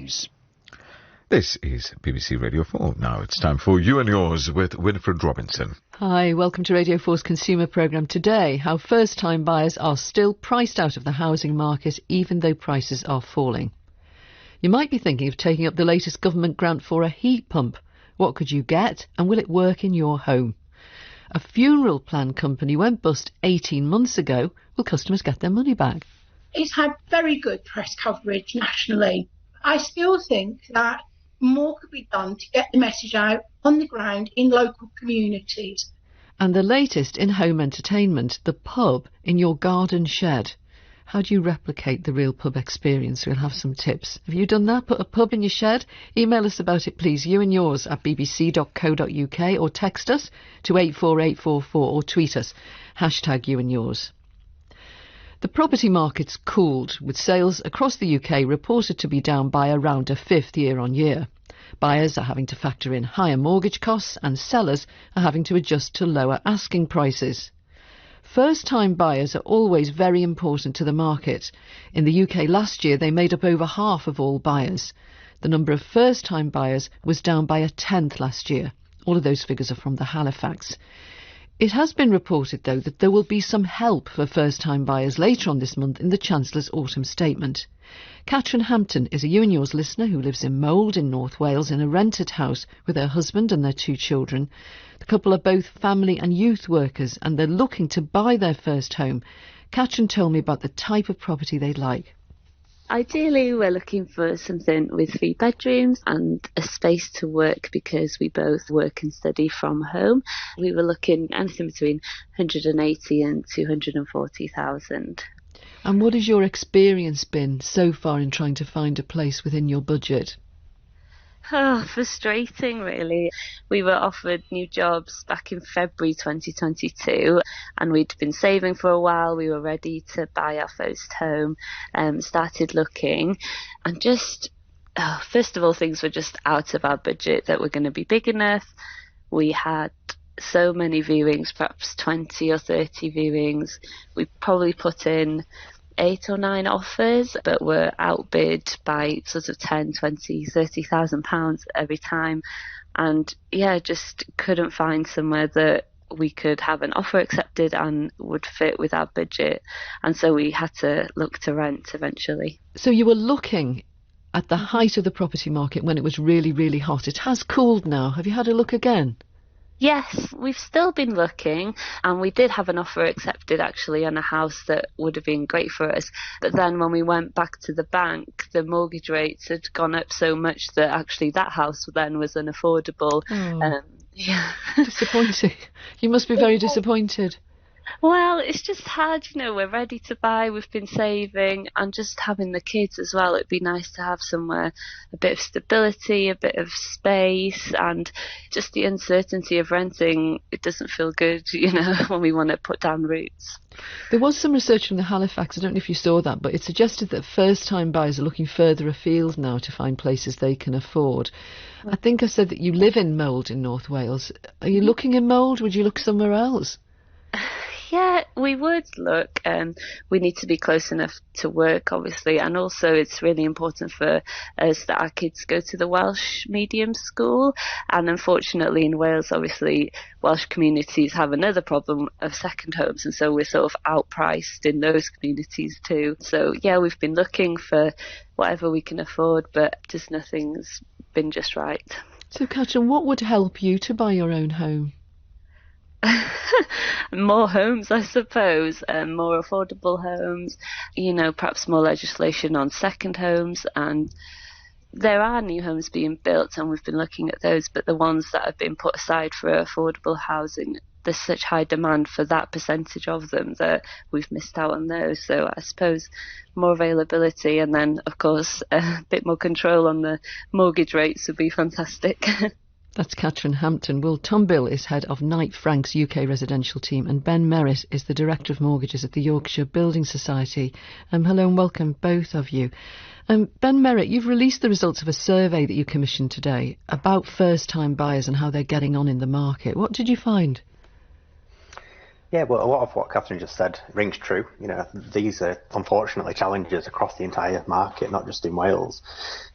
news. This is BBC Radio 4. Now it's time for You and Yours with Winifred Robinson. Hi, welcome to Radio 4's consumer programme today. How first-time buyers are still priced out of the housing market even though prices are falling. You might be thinking of taking up the latest government grant for a heat pump. What could you get and will it work in your home? A funeral plan company went bust 18 months ago. Will customers get their money back? It's had very good press coverage nationally. I still think that more could be done to get the message out on the ground in local communities. And the latest in home entertainment, the pub in your garden shed. How do you replicate the real pub experience? We'll have some tips. Have you done that? Put a pub in your shed? Email us about it, please. You and yours at bbc.co.uk or text us to 84844 or tweet us. # you and yours. The property market's cooled, with sales across the UK reported to be down by around a fifth year on year. Buyers are having to factor in higher mortgage costs and sellers are having to adjust to lower asking prices. First-time buyers are always very important to the market. In the UK last year, they made up over half of all buyers. The number of first-time buyers was down by a tenth last year. All of those figures are from the Halifax. It has been reported, though, that there will be some help for first-time buyers later on this month in the Chancellor's autumn statement. Catherine Hampton is a You and Yours listener who lives in Mold in North Wales in a rented house with her husband and their 2 children. The couple are both family and youth workers and they're looking to buy their first home. Catherine told me about the type of property they'd like. Ideally, we're looking for something with 3 bedrooms and a space to work because we both work and study from home. We were looking anything between 180 and 240,000. And what has your experience been so far in trying to find a place within your budget? Oh, frustrating, really. We were offered new jobs back in February 2022 and we'd been saving for a while. We were ready to buy our first home, started looking and first of all, things were just out of our budget that were going to be big enough. We had so many viewings, perhaps 20 or 30 viewings. We probably put in 8 or 9 offers, but were outbid by sort of 10, 20, 30,000 pounds every time. And just couldn't find somewhere that we could have an offer accepted and would fit with our budget. And so we had to look to rent eventually. So you were looking at the height of the property market when it was really, really hot. It has cooled now. Have you had a look again? Yes, we've still been looking and we did have an offer accepted actually on a house that would have been great for us. But then when we went back to the bank, the mortgage rates had gone up so much that actually that house then was unaffordable. Disappointing. You must be very disappointed. Well, it's just hard, we're ready to buy, we've been saving and just having the kids as well. It'd be nice to have somewhere, a bit of stability, a bit of space and just the uncertainty of renting. It doesn't feel good, when we want to put down roots. There was some research from the Halifax, I don't know if you saw that, but it suggested that first-time buyers are looking further afield now to find places they can afford. I think I said that you live in Mold in North Wales. Are you looking in Mold? Would you look somewhere else? Yeah, we would look. We need to be close enough to work, obviously, and also it's really important for us that our kids go to the Welsh medium school. And unfortunately in Wales, obviously, Welsh communities have another problem of second homes, and so we're sort of outpriced in those communities too. So yeah, we've been looking for whatever we can afford, but just nothing's been just right. So Catherine, what would help you to buy your own home? More homes, I suppose, more affordable homes, perhaps more legislation on second homes. And there are new homes being built and we've been looking at those, but the ones that have been put aside for affordable housing, there's such high demand for that percentage of them that we've missed out on those. So I suppose more availability and then, of course, a bit more control on the mortgage rates would be fantastic. That's Catherine Hampton. Will Tom Bill is head of Knight Frank's UK residential team and Ben Merritt is the Director of Mortgages at the Yorkshire Building Society. Hello and welcome both of you. Ben Merritt, you've released the results of a survey that you commissioned today about first-time buyers and how they're getting on in the market. What did you find? Yeah, well, a lot of what Catherine just said rings true. These are unfortunately challenges across the entire market, not just in Wales.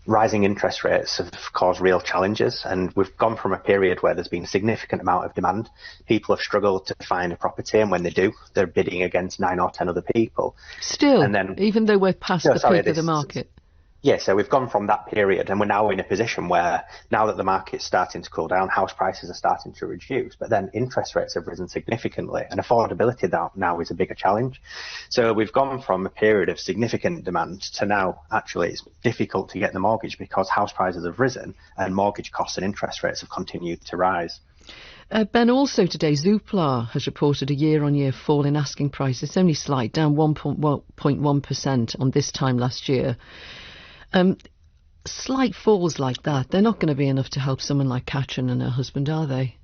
Rising interest rates have caused real challenges, and we've gone from a period where there's been a significant amount of demand. People have struggled to find a property, and when they do, they're bidding against 9 or 10 other people. Still, and then, even though we're past the peak of the market. Yeah, so we've gone from that period, and we're now in a position where, now that the market's starting to cool down, house prices are starting to reduce, but then interest rates have risen significantly, and affordability now is a bigger challenge. So we've gone from a period of significant demand to now, actually, it's difficult to get the mortgage because house prices have risen, and mortgage costs and interest rates have continued to rise. Ben, also today, Zoopla has reported a year-on-year fall in asking prices. It's only slight, down 1.1% on this time last year. Slight falls like that, they're not going to be enough to help someone like Catherine and her husband, are they?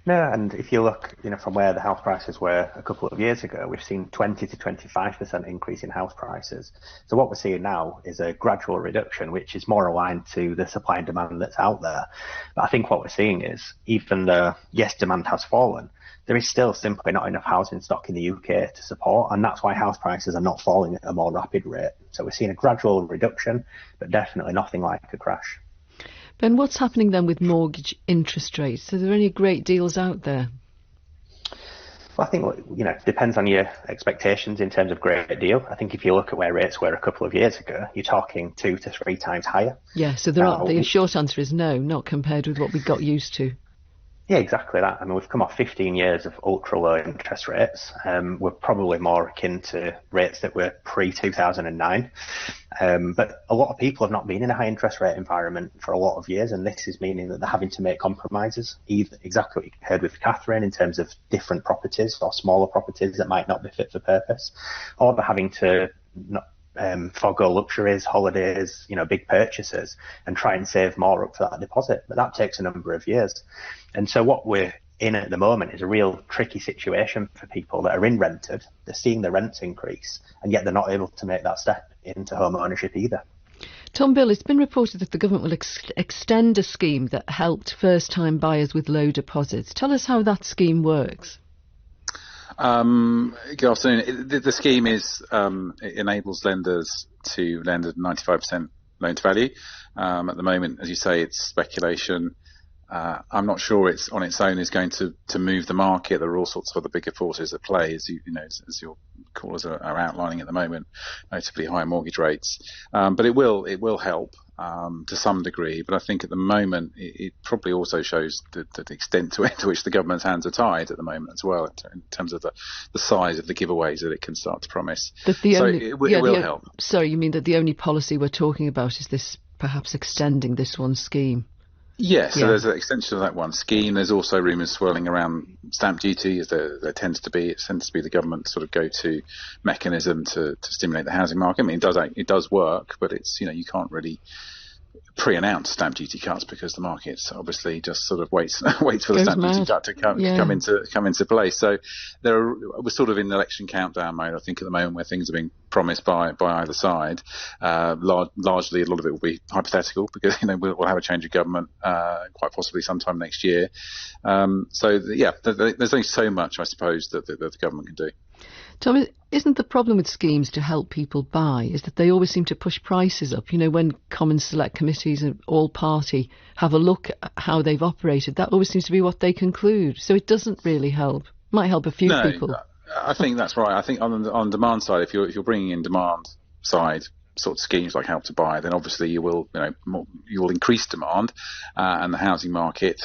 No, and if you look, from where the house prices were a couple of years ago, we've seen 20 to 25% increase in house prices. So what we're seeing now is a gradual reduction, which is more aligned to the supply and demand that's out there. But I think what we're seeing is, even though, yes, demand has fallen, there is still simply not enough housing stock in the UK to support, and that's why house prices are not falling at a more rapid rate. So we're seeing a gradual reduction, but definitely nothing like a crash. Ben, what's happening then with mortgage interest rates? Are there any great deals out there? Well, I think, it depends on your expectations in terms of great deal. I think if you look at where rates were a couple of years ago, you're talking 2 to 3 times higher. Yeah, so the short answer is no, not compared with what we got used to. Yeah, exactly that. I mean, we've come off 15 years of ultra low interest rates. We're probably more akin to rates that were pre-2009. But a lot of people have not been in a high interest rate environment for a lot of years, and this is meaning that they're having to make compromises, either exactly what you heard with Catherine in terms of different properties or smaller properties that might not be fit for purpose, or they're having to forgo luxuries, holidays, big purchases, and try and save more up for that deposit. But that takes a number of years. And so what we're in at the moment is a real tricky situation for people that are in rented. They're seeing the rents increase, and yet they're not able to make that step into home ownership either. Tom Bill, it's been reported that the government will extend a scheme that helped first-time buyers with low deposits. Tell us how that scheme works. Good afternoon. The scheme it enables lenders to lend at 95% loan to value. At the moment, as you say, it's speculation. I'm not sure it's on its own is going to move the market. There are all sorts of other bigger forces at play, as as your callers are outlining at the moment, notably higher mortgage rates. But it will help to some degree. But I think at the moment it probably also shows the extent to which the government's hands are tied at the moment as well, in terms of the size of the giveaways that it can start to promise. It will help. Sorry, you mean that the only policy we're talking about is this, perhaps extending this one scheme? Yes, so there's an extension of that one scheme. There's also rumours swirling around stamp duty, as there tends to be. It tends to be the government sort of go-to mechanism to stimulate the housing market. I mean, it does work, but it's you can't really pre-announce stamp duty cuts because the market's obviously just sort of waits for the stamp duty cut to come into place. So we're sort of in the election countdown mode, I think, at the moment, where things are being promised by either side. Largely, a lot of it will be hypothetical because we'll have a change of government quite possibly sometime next year. There's only so much, I suppose, that the government can do. Tom, isn't the problem with schemes to help people buy is that they always seem to push prices up? When Commons Select Committees and all party have a look at how they've operated, that always seems to be what they conclude. So it doesn't really help. Might help a few people. I think that's right. I think on demand side, if you're bringing in demand side sort of schemes like Help to Buy, then obviously you will increase demand, and the housing market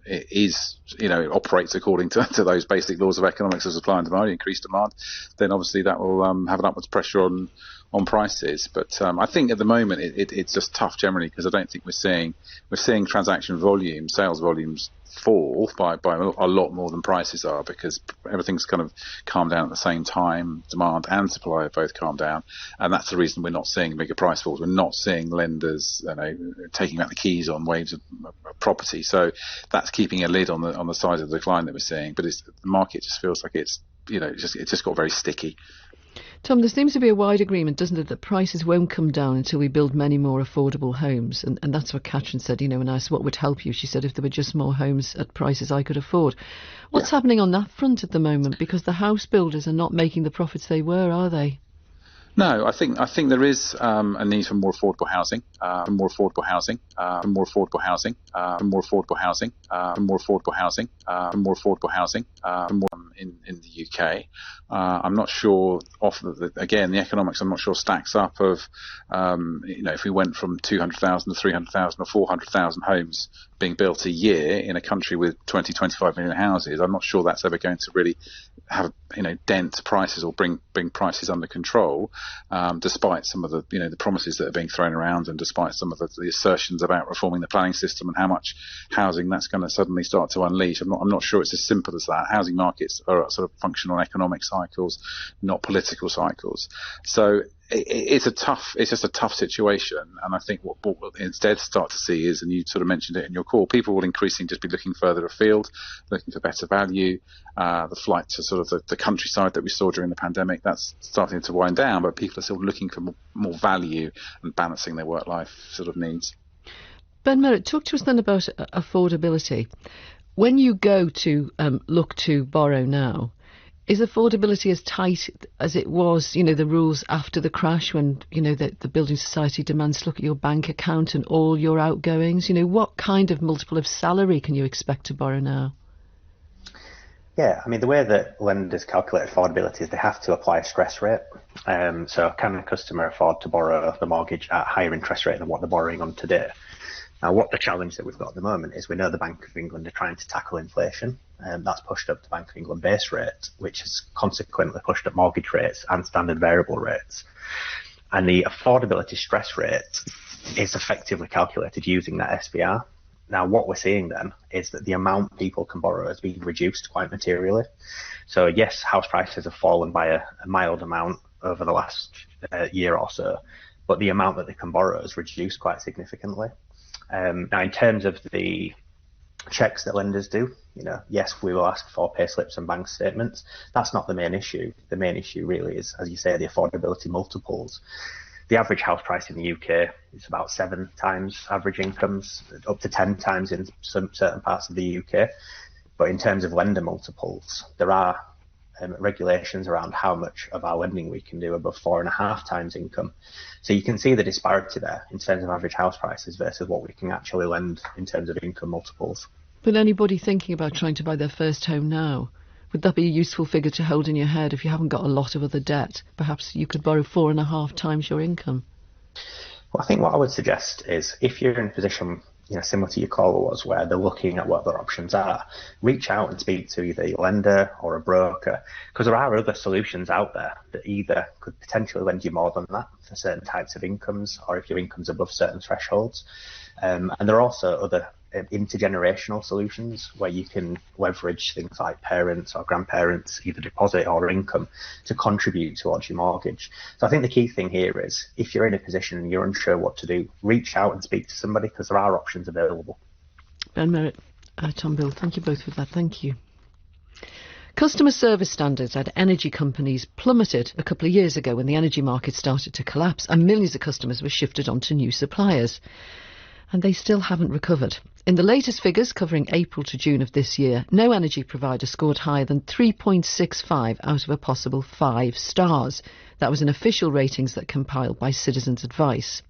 it operates according to those basic laws of economics of supply and demand. You increase demand, then obviously that will have an upwards pressure on prices. But I think at the moment it's just tough generally, because I don't think we're seeing transaction volumes, sales volumes fall by a lot more than prices are, because everything's kind of calmed down at the same time. Demand and supply have both calmed down, and that's the reason we're not seeing bigger price falls. We're not seeing lenders taking back the keys on waves of property, so that's keeping a lid on the size of the decline that we're seeing. But the market just feels like it's just got very sticky. Tom, there seems to be a wide agreement, doesn't it, that prices won't come down until we build many more affordable homes. And that's what Catherine said, when I asked what would help you, she said if there were just more homes at prices I could afford. What's happening on that front at the moment? Because the house builders are not making the profits they were, are they? No, I think there is a need for more affordable housing, for more affordable housing, for more affordable housing, for more affordable housing, for more affordable housing, for more affordable housing, for more in the UK. I'm not sure. Again, the economics I'm not sure stacks up of if we went from 200,000 to 300,000 or 400,000 homes being built a year in a country with 25 million houses. I'm not sure that's ever going to really have dent prices or bring prices under control, despite some of the promises that are being thrown around, and despite some of the assertions about reforming the planning system and how much housing that's going to suddenly start to unleash. I'm not sure it's as simple as that. Housing markets are sort of function on economic cycles, not political cycles. So it's just a tough situation, and I think what we'll instead start to see is, and you sort of mentioned it in your call, people will increasingly just be looking further afield, looking for better value. The flight to sort of the countryside that we saw during the pandemic, that's starting to wind down, but people are still looking for more value and balancing their work-life sort of needs. Ben Merritt, talk to us then about affordability. When you go to look to borrow now, is affordability as tight as it was, the rules after the crash when, the Building Society demands to look at your bank account and all your outgoings? What kind of multiple of salary can you expect to borrow now? Yeah, I mean, the way that lenders calculate affordability is they have to apply a stress rate. So can a customer afford to borrow the mortgage at a higher interest rate than what they're borrowing on today? Now, what the challenge that we've got at the moment is we know the Bank of England are trying to tackle inflation. That's pushed up the Bank of England base rate, which has consequently pushed up mortgage rates and standard variable rates. And the affordability stress rate is effectively calculated using that SVR. Now, what we're seeing then is that the amount people can borrow has been reduced quite materially. So, yes, house prices have fallen by a mild amount over the last year or so, but the amount that they can borrow has reduced quite significantly. Now, in terms of the checks that lenders do, yes, we will ask for pay slips and bank statements. That's not the main issue. The main issue really is, as you say, the affordability multiples. The average house price in the UK is about 7 times average incomes, up to 10 times in some certain parts of the UK. But in terms of lender multiples, there are regulations around how much of our lending we can do above 4.5 times income. So you can see the disparity there in terms of average house prices versus what we can actually lend in terms of income multiples. But anybody thinking about trying to buy their first home now, would that be a useful figure to hold in your head if you haven't got a lot of other debt? Perhaps you could borrow 4.5 times your income. Well, I think what I would suggest is if you're in a position similar to your caller was, where they're looking at what their options are, reach out and speak to either your lender or a broker, because there are other solutions out there that either could potentially lend you more than that for certain types of incomes, or if your income's above certain thresholds. And there are also other intergenerational solutions where you can leverage things like parents or grandparents, either deposit or income, to contribute towards your mortgage. So I think the key thing here is if you're in a position and you're unsure what to do, reach out and speak to somebody, because there are options available. Ben Merritt, Tom Bill, thank you both for that. Thank you. Customer service standards at energy companies plummeted a couple of years ago when the energy market started to collapse and millions of customers were shifted onto new suppliers. And they still haven't recovered. In the latest figures covering April to June of this year, no energy provider scored higher than 3.65 out of a possible 5 stars. That was in official ratings that compiled by Citizens Advice.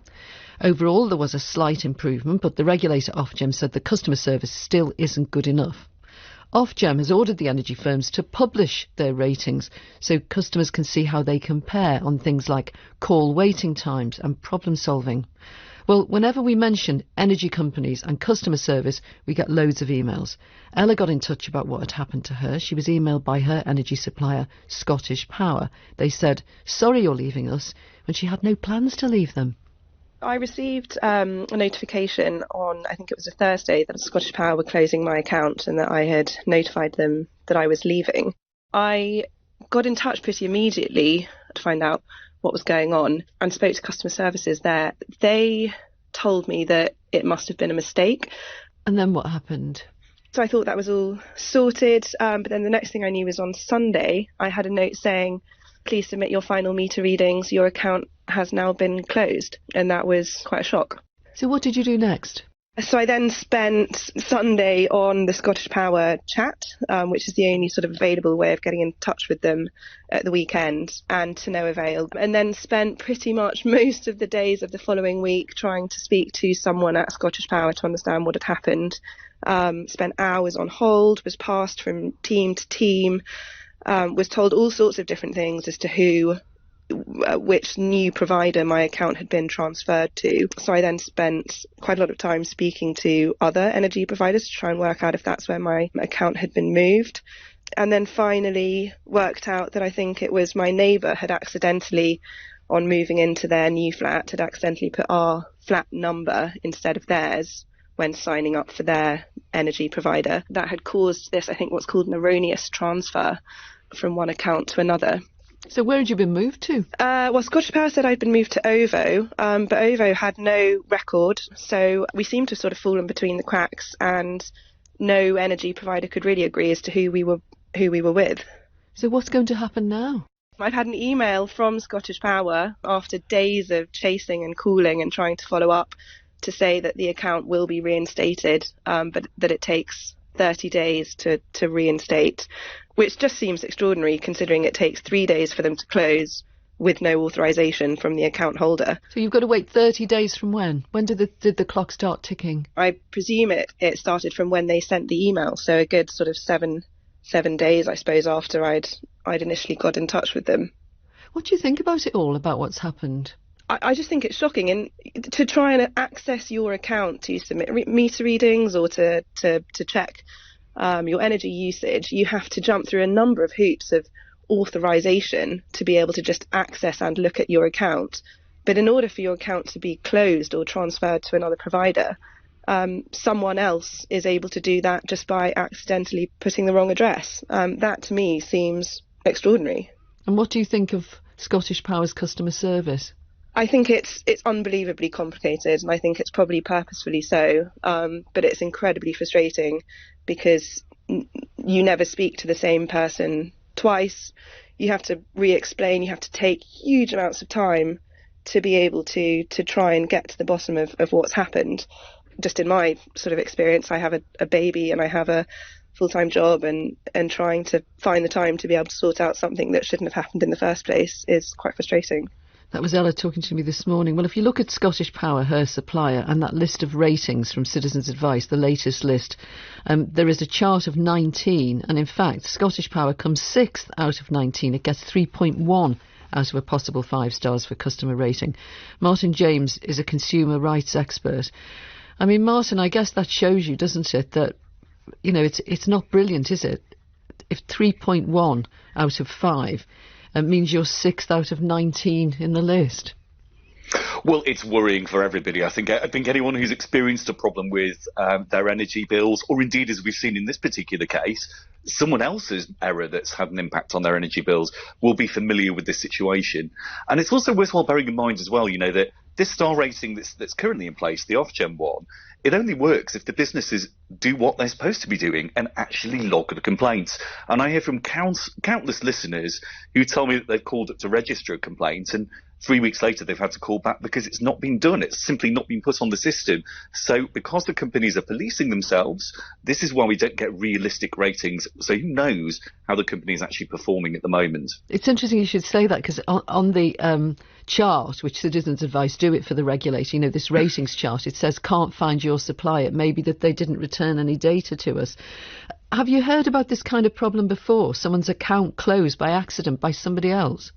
Overall, there was a slight improvement, but the regulator Ofgem said the customer service still isn't good enough. Ofgem has ordered the energy firms to publish their ratings so customers can see how they compare on things like call waiting times and problem solving. Well, whenever we mention energy companies and customer service, we get loads of emails. Ella got in touch about what had happened to her. She was emailed by her energy supplier, Scottish Power. They said, sorry you're leaving us, when she had no plans to leave them. I received a notification on, I think it was a Thursday, that Scottish Power were closing my account and that I had notified them that I was leaving. I got in touch pretty immediately to find out what was going on and spoke to customer services there. They told me that it must have been a mistake. And then what happened? So I thought that was all sorted. But then the next thing I knew was on Sunday, I had a note saying, please submit your final meter readings. Your account has now been closed. And that was quite a shock. So what did you do next? So I then spent Sunday on the Scottish Power chat, which is the only sort of available way of getting in touch with them at the weekend, and to no avail. And then spent pretty much most of the days of the following week trying to speak to someone at Scottish Power to understand what had happened. Spent hours on hold, was passed from team to team, was told all sorts of different things as to which new provider my account had been transferred to. So I then spent quite a lot of time speaking to other energy providers to try and work out if that's where my account had been moved. And then finally worked out that I think it was my neighbour had accidentally, on moving into their new flat, had accidentally put our flat number instead of theirs when signing up for their energy provider. That had caused this, I think, what's called an erroneous transfer from one account to another. So where had you been moved to? Well, Scottish Power said I'd been moved to OVO, but OVO had no record, so we seemed to have sort of fallen between the cracks, and no energy provider could really agree as to who we were with. So what's going to happen now? I've had an email from Scottish Power after days of chasing and calling and trying to follow up to say that the account will be reinstated, but that it takes 30 days to reinstate, which just seems extraordinary considering it takes 3 days for them to close with no authorisation from the account holder. So you've got to wait 30 days from when? When did the clock start ticking? I presume it started from when they sent the email, so a good sort of seven days, I suppose, after I'd initially got in touch with them. What do you think about it all, about what's happened? I just think it's shocking, and to try and access your account to submit meter readings or to check your energy usage, you have to jump through a number of hoops of authorization to be able to just access and look at your account. But in order for your account to be closed or transferred to another provider, someone else is able to do that just by accidentally putting the wrong address. That to me seems extraordinary. And what do you think of Scottish Power's customer service? I think it's unbelievably complicated, and I think it's probably purposefully so, but it's incredibly frustrating because you never speak to the same person twice. You have to re-explain, you have to take huge amounts of time to be able to try and get to the bottom of what's happened. Just in my sort of experience, I have a baby and I have a full-time job, and trying to find the time to be able to sort out something that shouldn't have happened in the first place is quite frustrating. That was Ella talking to me this morning. Well, if you look at Scottish Power, her supplier, and that list of ratings from Citizens Advice, the latest list, there is a chart of 19, and in fact, Scottish Power comes 6th out of 19. It gets 3.1 out of a possible 5 stars for customer rating. Martin James is a consumer rights expert. I mean, Martin, I guess that shows you, doesn't it, that, you know, it's not brilliant, is it? If 3.1 out of 5 means you're 6th out of 19 in the list. Well, it's worrying for everybody. I think anyone who's experienced a problem with their energy bills, or indeed, as we've seen in this particular case, someone else's error that's had an impact on their energy bills, will be familiar with this situation. And it's also worthwhile bearing in mind as well, you know, that this star rating that's currently in place, the Ofgem one, it only works if the businesses do what they're supposed to be doing and actually log the complaints. And I hear from countless listeners who tell me that they've called up to register a complaint, and 3 weeks later they've had to call back because it's not been done. It's simply not been put on the system. So because the companies are policing themselves, this is why we don't get realistic ratings. So who knows how the company is actually performing at the moment? It's interesting you should say that, because on the chart, which Citizens Advice do it for the regulator, you know, this ratings chart, it says can't find your supplier. It may be that they didn't return any data to us. Have you heard about this kind of problem before? Someone's account closed by accident by somebody else?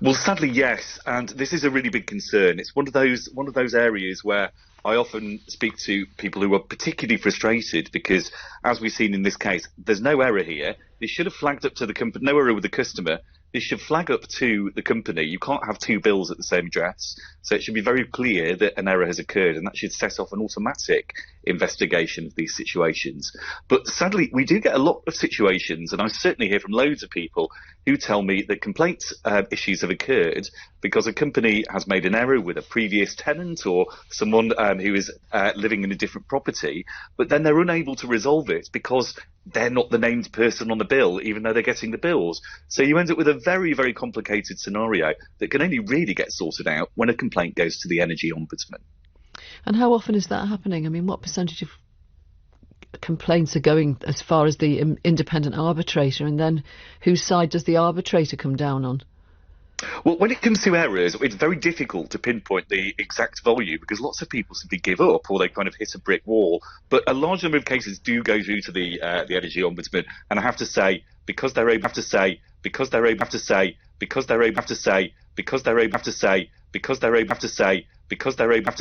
Well, sadly, yes, and this is a really big concern. It's one of those areas where I often speak to people who are particularly frustrated because, as we've seen in this case, there's no error here. They should have flagged up to the company, no error with the customer. They should flag up to the company. You can't have 2 bills at the same address, so it should be very clear that an error has occurred, and that should set off an automatic investigation of these situations. But sadly, we do get a lot of situations, and I certainly hear from loads of people who tell me that complaints issues have occurred because a company has made an error with a previous tenant or someone who is living in a different property, but then they're unable to resolve it because they're not the named person on the bill, even though they're getting the bills. So you end up with a very, very complicated scenario that can only really get sorted out when a complaint goes to the Energy Ombudsman. And how often is that happening? I mean, what percentage of complaints are going as far as the independent arbitrator, and then whose side does the arbitrator come down on? Well, when it comes to errors, it's very difficult to pinpoint the exact volume because lots of people simply give up or they kind of hit a brick wall. But a large number of cases do go through to the Energy Ombudsman, and I have to say, because they're able to say, because they're able to say, because they're able to say, because they're able to say, because they're able to say, because they're able to